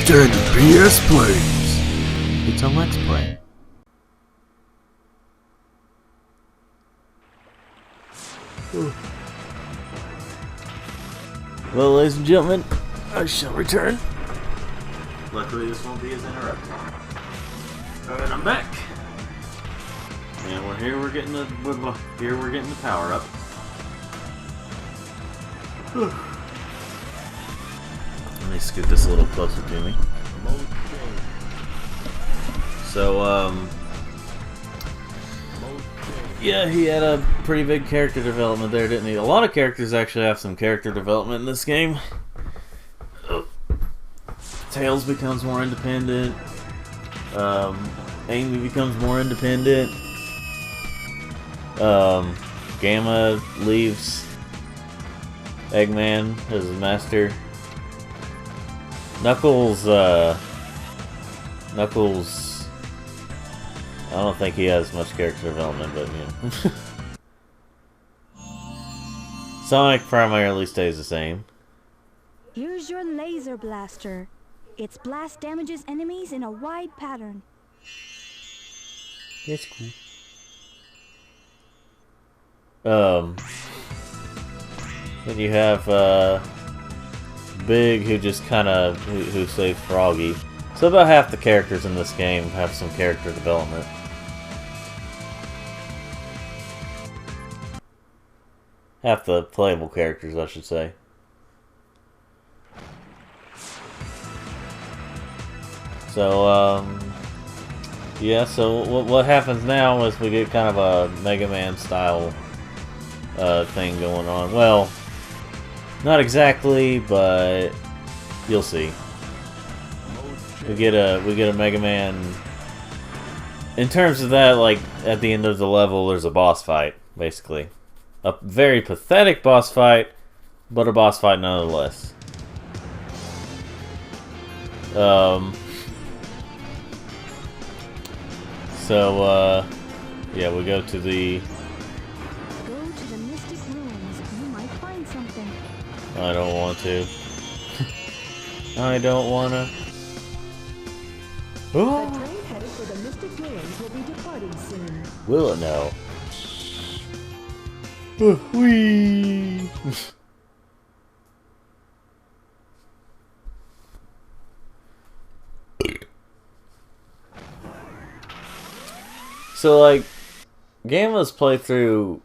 Standard BS Plays. It's a Let's Play. Well, ladies and gentlemen, I shall return. Luckily, this won't be as interrupting. Alright, I'm back. And we're here. We're getting the power up. Let me scoot this a little closer to me. So, yeah, he had a pretty big character development there, didn't he? A lot of characters actually have some character development in this game. Tails becomes more independent. Amy becomes more independent. Gamma leaves Eggman as his master. Knuckles, I don't think he has much character development, but you know. Sonic primarily stays the same. Here's your laser blaster. Its blast damages enemies in a wide pattern. That's cool. Then you have Big, who just kind of who saves Froggy. So about half the characters in this game have some character development. Half the playable characters, I should say. So, yeah, so what happens now is we get kind of a Mega Man style thing going on. Well, not exactly, but you'll see. We get a Mega Man. In terms of that, like at the end of the level, there's a boss fight, basically. A very pathetic boss fight, but a boss fight nonetheless. So, yeah, we go to the... Go to the Mystic Ruins. You might find something. I don't want to. I don't wanna. The train headed for the Mystic Ruins will be departing soon. Will it now? Whee! So, like, Gamma's playthrough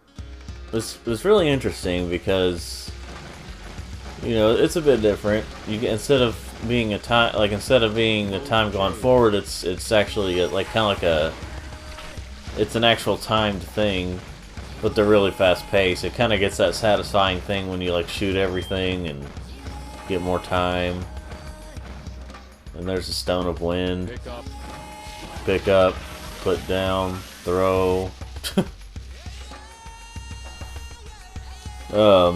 was really interesting because, you know, it's a bit different. You get, instead of being a time gone forward, it's actually like kind of like it's an actual timed thing, but they're really fast paced. It kind of gets that satisfying thing when you like shoot everything and get more time. And there's a Stone of Wind. Pick up, put down, throw. But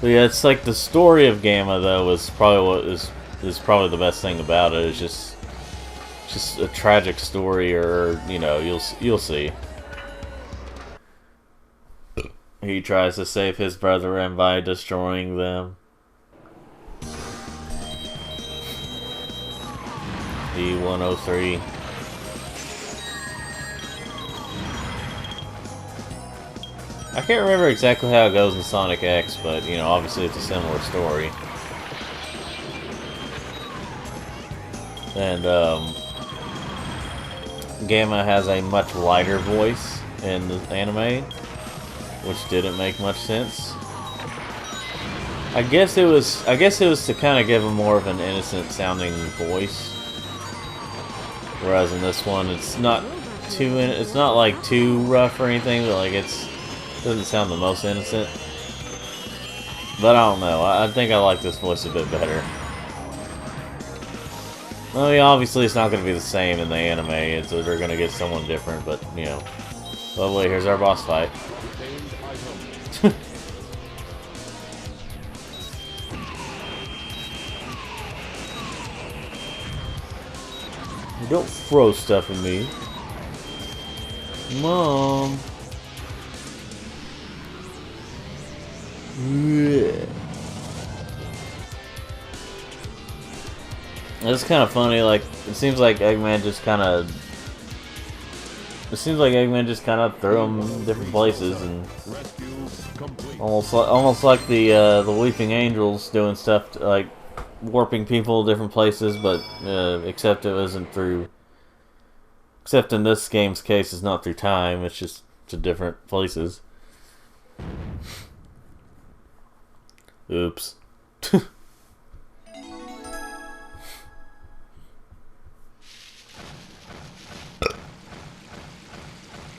yeah, it's like the story of Gamma though is probably what is probably the best thing about it. It's just a tragic story, or you know, you'll see. He tries to save his brethren by destroying them. E103. I can't remember exactly how it goes in Sonic X, but you know, obviously it's a similar story. And Gamma has a much lighter voice in the anime, which didn't make much sense. I guess it was to kind of give him more of an innocent sounding voice. Whereas in this one, it's not like too rough or anything, but like it doesn't sound the most innocent. But I don't know. I think I like this voice a bit better. I mean, obviously it's not going to be the same in the anime. They're going to get someone different, but you know. Lovely. Here's our boss fight. Don't throw stuff at me. Mom. It's kind of funny. Like it seems like Eggman just kind of. It seems like Eggman just kind of threw him in different places, and almost like the Weeping Angels doing stuff like warping people to different places, but except it wasn't through. Except in this game's case, it's not through time. It's just to different places. Oops.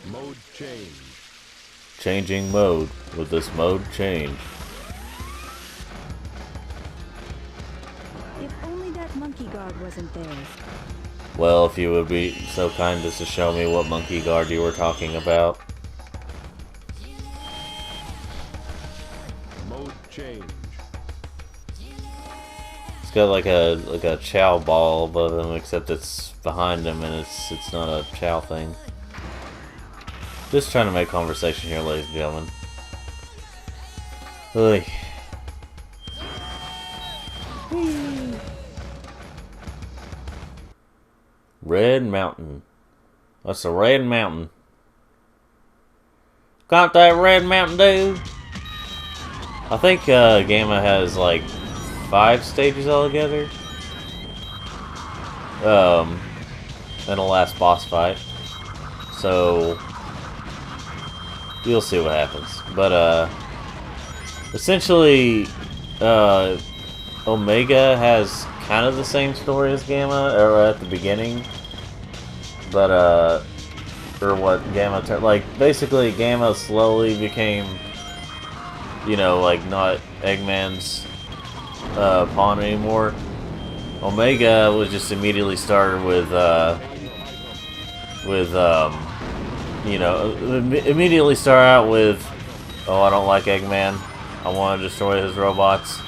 Mode change. Changing mode with this mode change. If only that monkey guard wasn't there. Well, if you would be so kind as to show me what monkey guard you were talking about. Mode change. It's got like a chow ball above him, except it's behind him and it's not a chow thing. Just trying to make conversation here, ladies and gentlemen. Oy. Red Mountain. That's a Red Mountain. Got that Red Mountain Dew? I think Gamma has like 5 stages altogether. In the last boss fight. So you'll see what happens. But essentially Omega has kind of the same story as Gamma, or at the beginning, but or what Gamma like basically Gamma slowly became, you know, like not Eggman's pawn anymore. Omega was just immediately started with you know, immediately start out with, oh, I don't like Eggman, I want to destroy his robots.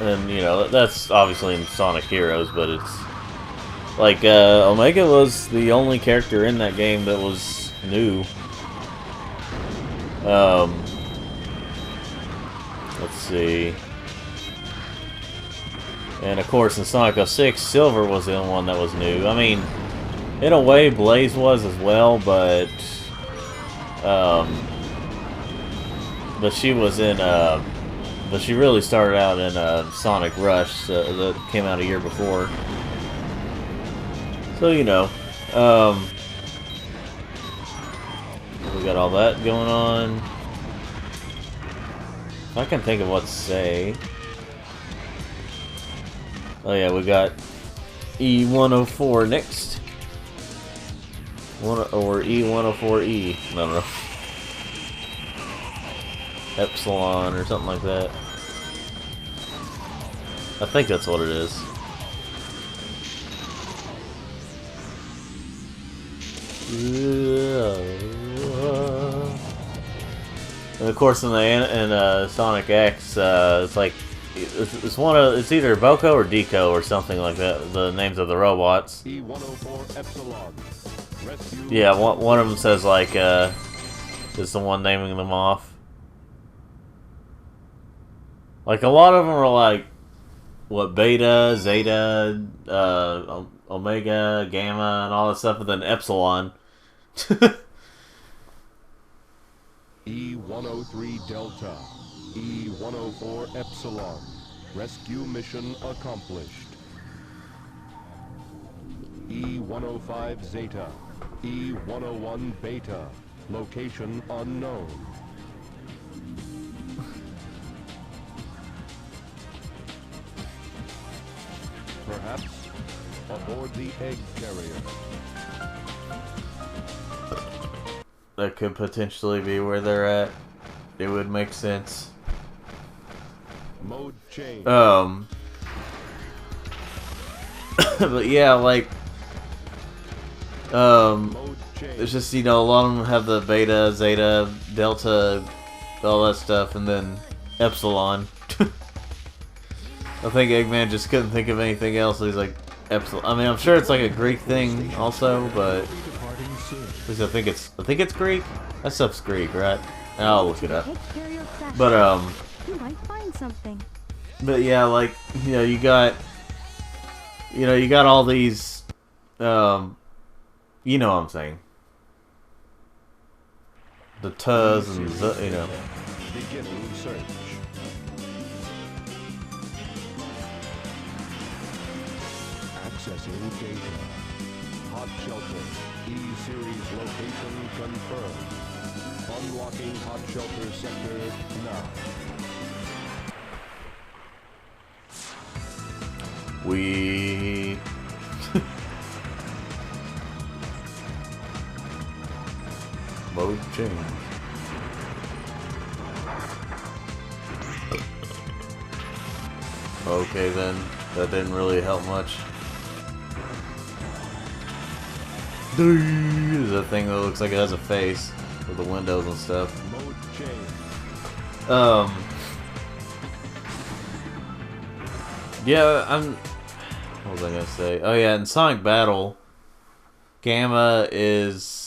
And, you know, that's obviously in Sonic Heroes, but it's like Omega was the only character in that game that was new. Let's see. And of course in Sonic 06, Silver was the only one that was new. I mean, in a way Blaze was as well, but she was in but she really started out in Sonic Rush that came out a year before. So, you know, we got all that going on. I can think of what to say. Oh yeah, we got E104 next. Or E104E. I don't know. Epsilon or something like that. I think that's what it is. And of course, in Sonic X, it's like it's either Boko or Deco or something like that. The names of the robots. E104 Epsilon. Rescue. Yeah, one of them says like is the one naming them off. Like a lot of them are like what, Beta, Zeta, Omega, Gamma, and all that stuff, but then Epsilon. E103 Delta. E104 Epsilon. Rescue mission accomplished. E105 Zeta. E101 Beta. Location unknown. Perhaps aboard the egg carrier. That could potentially be where they're at. It would make sense. Mode change. But yeah, like Mode change. it's just, you know, a lot of them have the Beta, Zeta, Delta, all that stuff, and then Epsilon. I think Eggman just couldn't think of anything else. So he's like, Epsilon. I mean, I'm sure it's like a Greek thing also, but at least I think it's Greek. That stuff's Greek, right? I'll look it up. Hedge carrier crash But site. You might find something. But yeah, like, you know, you got all these, you know what I'm saying. The Tuz and, you know. Beginning search. Accessing data. Hot shelter. E-series location confirmed. Unlocking hot shelter sector now. We... Mode change. Okay then, that didn't really help much. There's a thing that looks like it has a face with the windows and stuff. Mode change. Yeah, what was I gonna say? Oh yeah, in Sonic Battle, Gamma is...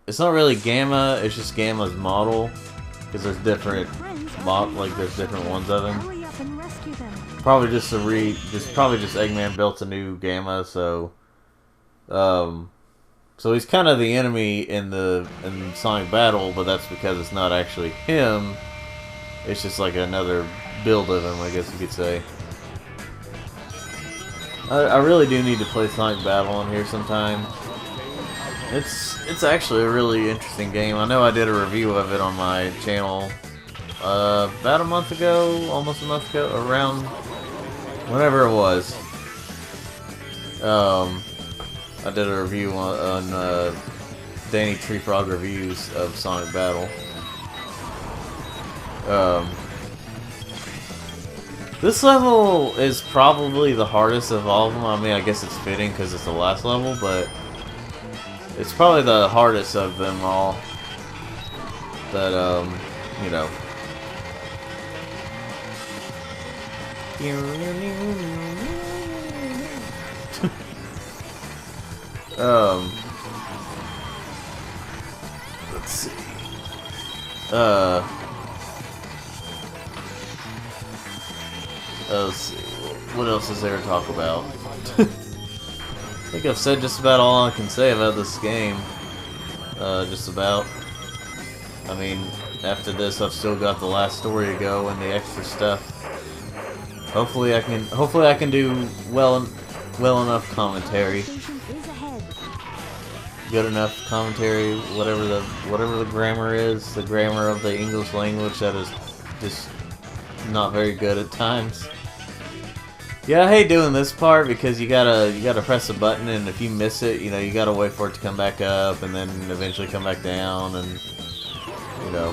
It's not really Gamma, it's just Gamma's model. Because there's different there's different ones of him. Hurry up and rescue them. Probably just Eggman built a new Gamma, so so he's kind of the enemy in Sonic Battle, but that's because it's not actually him. It's just like another build of him, I guess you could say. I really do need to play Sonic Battle on here sometime. It's actually a really interesting game. I know I did a review of it on my channel about a month ago, almost a month ago, around whenever it was. I did a review on Danny Tree Frog Reviews of Sonic Battle. This level is probably the hardest of all of them. I mean, I guess it's fitting because it's the last level, but it's probably the hardest of them all. That, you know. Let's see. Let's see. What else is there to talk about? I think I've said just about all I can say about this game. Just about. I mean, after this, I've still got the last story to go and the extra stuff. Hopefully, I can do well enough commentary. Station is ahead. Good enough commentary, whatever the grammar is, the grammar of the English language that is just not very good at times. Yeah, I hate doing this part because you gotta press a button, and if you miss it, you know, you gotta wait for it to come back up and then eventually come back down, and you know,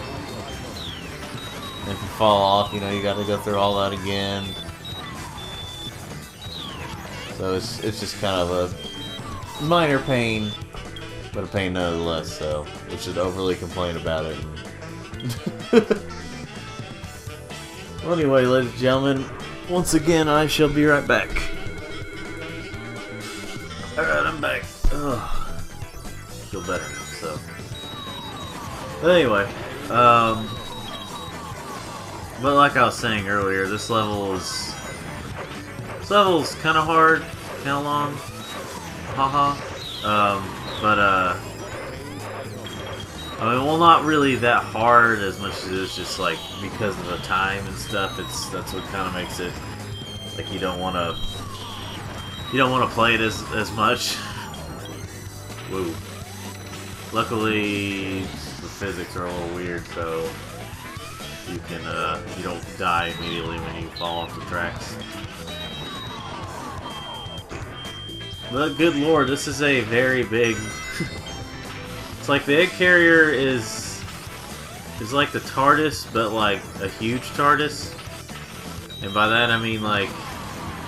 if you fall off, you know, you gotta go through all that again. So it's just kind of a minor pain, but a pain nonetheless, so we should overly complain about it. Well, anyway, ladies and gentlemen, once again, I shall be right back. Alright, I'm back. Ugh. Feel better now, so. But anyway, but like I was saying earlier, this level's kind of hard, kind of long, haha. I mean, well, not really that hard as much as it's just like because of the time and stuff. That's what kind of makes it like you don't want to play it as much. Woo. Luckily, the physics are a little weird, so you don't die immediately when you fall off the tracks. But good lord, this is a very big. It's like the egg carrier is like the TARDIS, but like a huge TARDIS. And by that I mean like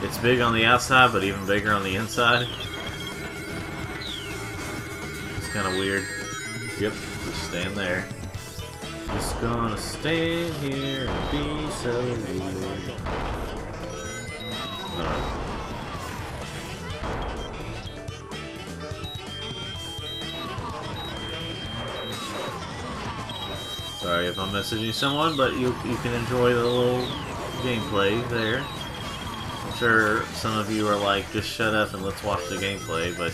it's big on the outside, but even bigger on the inside. It's kind of weird. Yep, just stand there. Just gonna stand here and be so weird. Alright. Sorry if I'm messaging someone, but you can enjoy the little gameplay there. I'm sure some of you are like, just shut up and let's watch the gameplay, but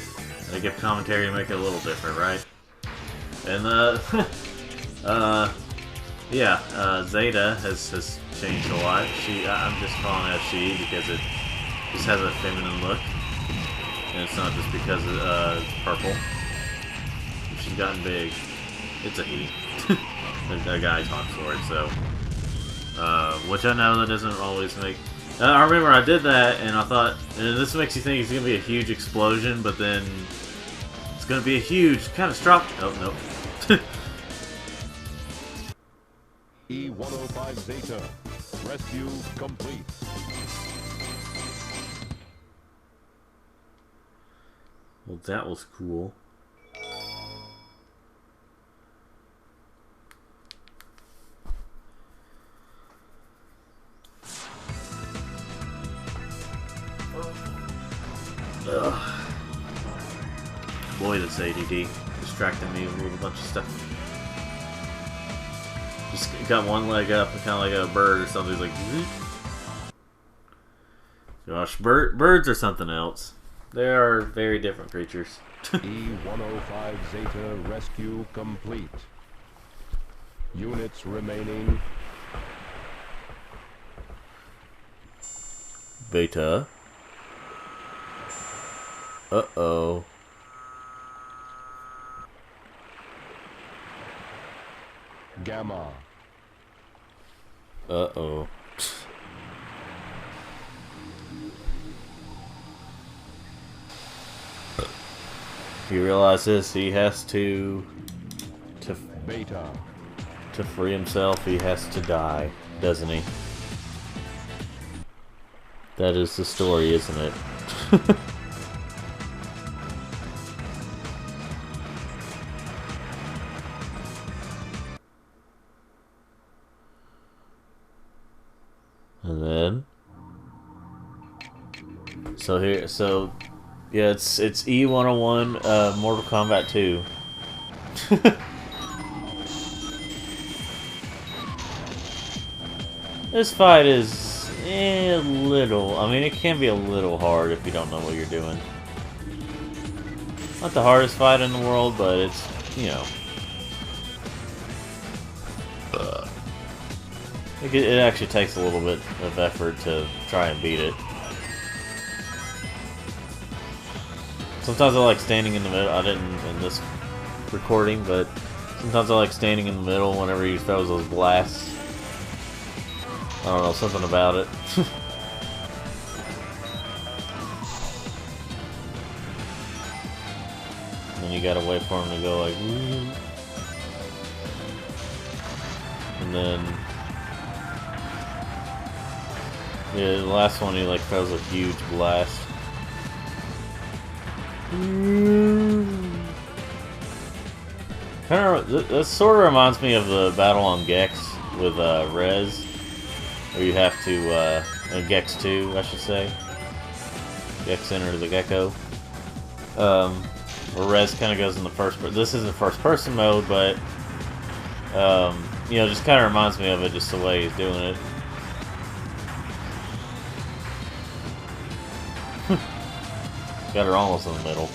I give commentary to make it a little different, right? And yeah, Zeta has changed a lot. I'm just calling it she because it just has a feminine look, and it's not just because it's purple. She's gotten big. It's a he. A guy talks for it, so which I know that doesn't always make. I remember I did that, and I thought, and this makes you think it's gonna be a huge explosion, but then it's gonna be a huge kind of drop. Oh no. E-105 Zeta. Rescue complete. Well, that was cool. Ugh. Boy, this ADD distracted me with a bunch of stuff. Just got one leg up, kind of like a bird or something. He's like, gosh, birds are something else. They are very different creatures. E-105 Zeta rescue complete. Units remaining. Beta. Uh-oh. Gamma. Uh-oh. He realizes he has to Beta. to free himself, he has to die, doesn't he? That is the story, isn't it? And then, so yeah, it's E101, Mortal Kombat 2. This fight is a little, I mean, it can be a little hard if you don't know what you're doing. Not the hardest fight in the world, but it's, you know, it actually takes a little bit of effort to try and beat it. Sometimes I like standing in the middle. I didn't in this recording, but sometimes I like standing in the middle whenever he throws those blasts. I don't know, something about it. And then you gotta wait for him to go like, woo. And then, yeah, the last one he like throws a huge blast. This sort of reminds me of the battle on Gex with Rez, where you have to Gex 2, I should say. Gex Enter the Gecko. Where Rez kind of goes in the first. This is the first-person mode, but you know, just kind of reminds me of it, just the way he's doing it. Got her almost in the middle.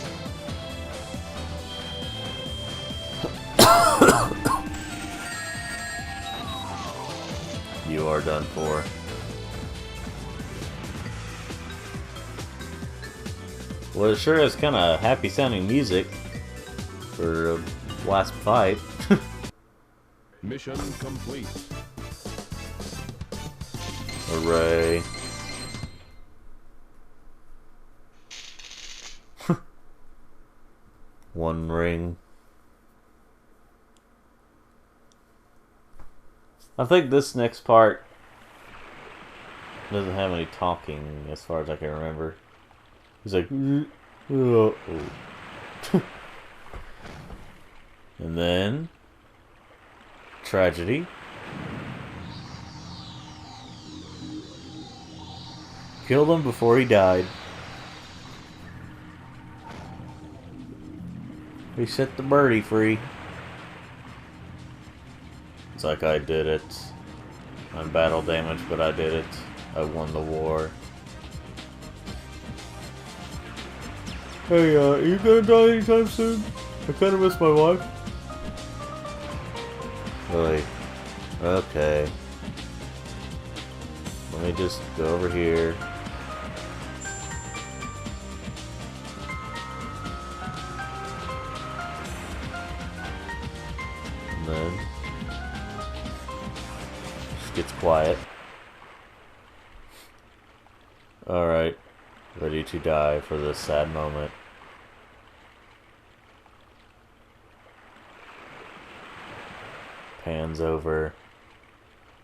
You are done for. Well, it sure is kind of happy sounding music for a last fight. Mission complete. Hooray. One ring. I think this next part doesn't have any talking as far as I can remember. He's like, oh. And then tragedy. Killed him before he died. We set the birdie free. It's like I did it. I'm battle damage, but I did it. I won the war. Hey, are you gonna die anytime soon? I kinda miss my wife. Really? Okay. Let me just go over here. And then just gets quiet. Alright. Ready to die for this sad moment. Pans over.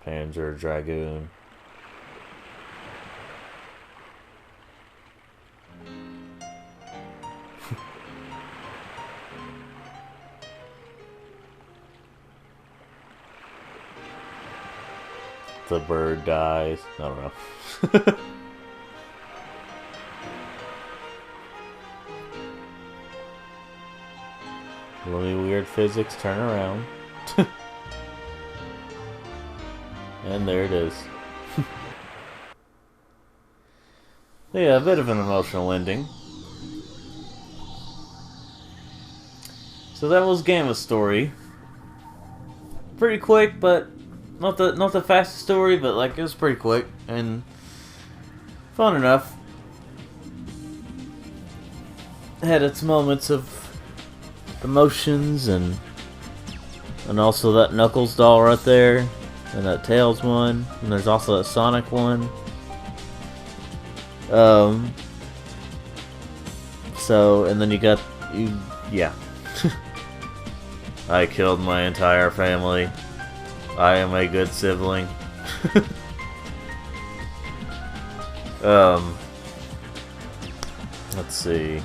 Panzer Dragoon. The bird dies. I don't know. Really weird physics, turn around. And there it is. Yeah, a bit of an emotional ending. So that was Gamma's story. Pretty quick, but not the fastest story, but like it was pretty quick and fun enough. Had its moments of emotions and also that Knuckles doll right there, and that Tails one, and there's also that Sonic one. So, and then yeah. I killed my entire family. I am a good sibling. Let's see.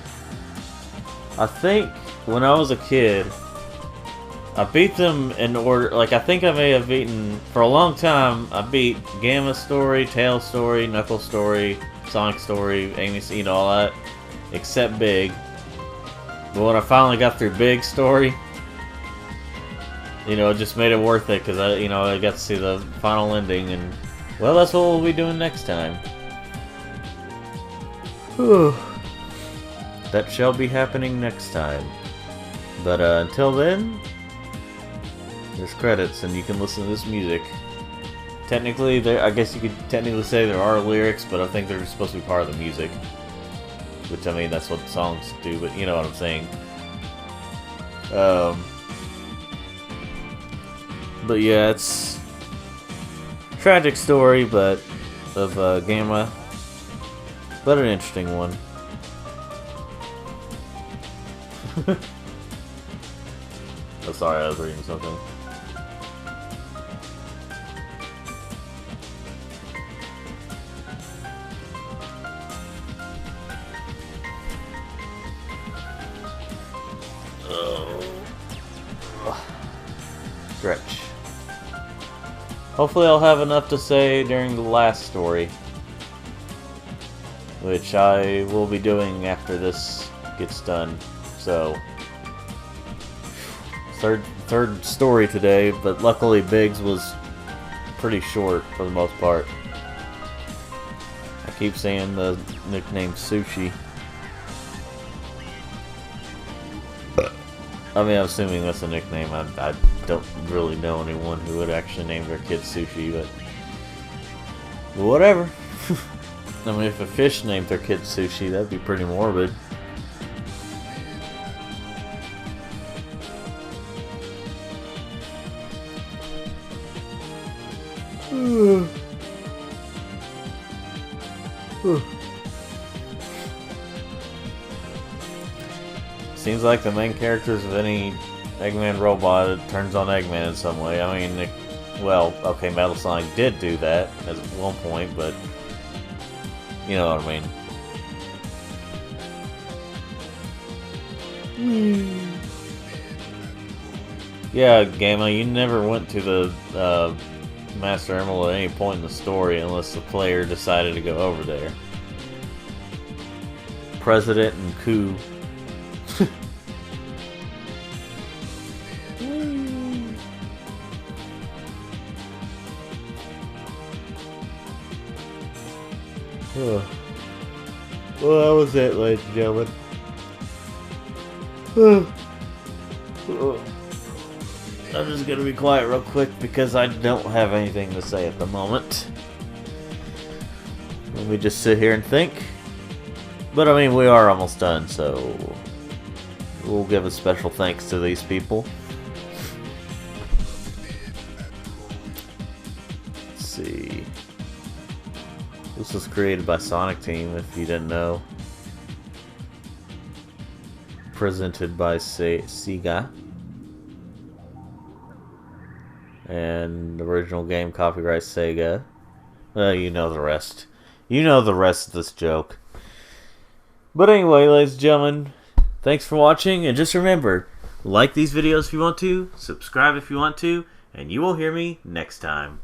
I think when I was a kid, I beat them in order. Like, I think I may have beaten, for a long time, I beat Gamma's story, Tails' story, Knuckles' story, Sonic's story, Amy's, all that, except Big. But when I finally got through Big's story, it just made it worth it, because I got to see the final ending, and, well, that's what we'll be doing next time. That shall be happening next time. But until then, there's credits, and you can listen to this music. Technically, I guess you could technically say there are lyrics, but I think they're supposed to be part of the music. Which, I mean, that's what songs do, but you know what I'm saying. But yeah, it's a tragic story, but of Gamma, but an interesting one. Oh, sorry, I was reading something. Stretch. Hopefully I'll have enough to say during the last story, which I will be doing after this gets done. So, third story today, but luckily Biggs was pretty short for the most part. I keep saying the nickname Sushi. I mean, I'm assuming that's a nickname. I don't really know anyone who would actually name their kid Sushi, but whatever. I mean, if a fish named their kid Sushi, that'd be pretty morbid. Seems like the main characters of any Eggman robot turns on Eggman in some way. I mean, well, okay, Metal Sonic did do that at one point, but you know what I mean. Yeah, Gamma, you never went to the Master Emerald at any point in the story unless the player decided to go over there. President and coup. Well, that was it, ladies and gentlemen. I'm just gonna be quiet real quick because I don't have anything to say at the moment. Let me just sit here and think. But I mean, we are almost done, so we'll give a special thanks to these people. Let's see. This was created by Sonic Team, if you didn't know. Presented by Sega. And the original game copyright Sega. Well, you know the rest. You know the rest of this joke. But anyway, ladies and gentlemen, thanks for watching, and just remember, like these videos if you want to, subscribe if you want to, and you will hear me next time.